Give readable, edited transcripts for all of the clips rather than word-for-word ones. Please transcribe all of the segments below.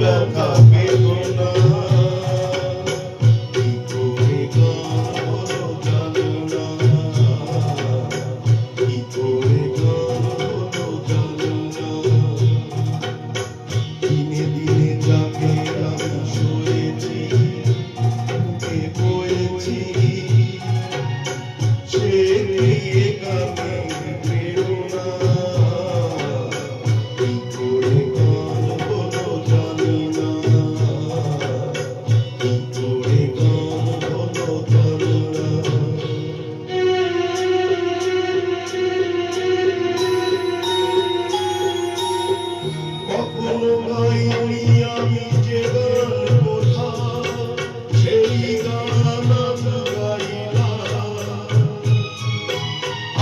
ব্যথা বেদনা কি করে গান হলো জানো না, কি করে গান হলো জানো না। দিনে দিনে যাকে আমি সয়েছি বুকে বয়েছি সে দিয়ে গানের প্রেরণা কি করে গান হলো জানি না, কি করে গান হলো জানি না। কখনো গাইনি আমি যে গান কোথা সেই গান আমি গাইলাম,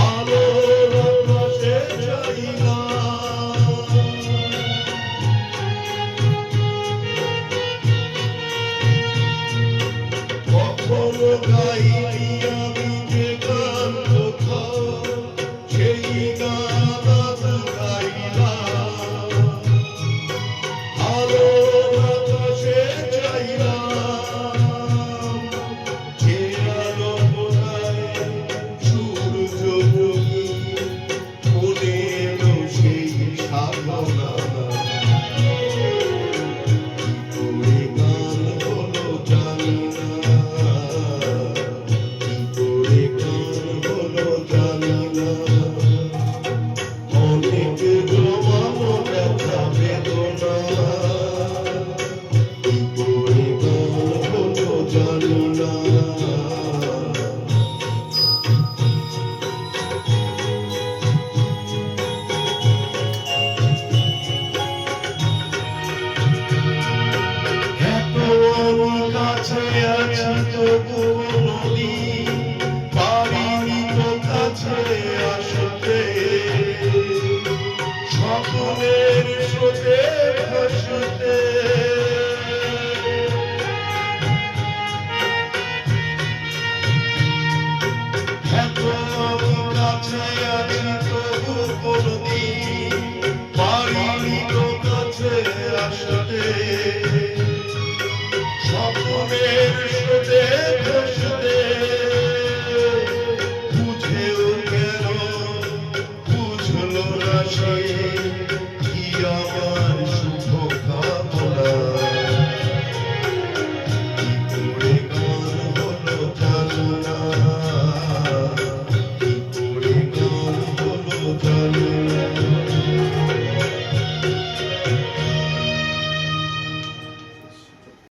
আলোর আকাশে চাইলাম। কখনো গাইনি আমি যে গান কোথা সেই গান আমি গাইলাম, আলোর আকাশে চাইলাম। যে আলো কোথায় সূর্য মুখী মনে এলো সেই সাধনা কি করে গান হলো জানি না, কি করে গান হলো জানি না। অনেক জমানো ব্যথা বেদনা কি করে গান হলো জানি না। এত আমি কাছে আছি তবুও নদী পারিনি তো কাছে আসতে, স্বপ্নের স্রোতে ভাসতে।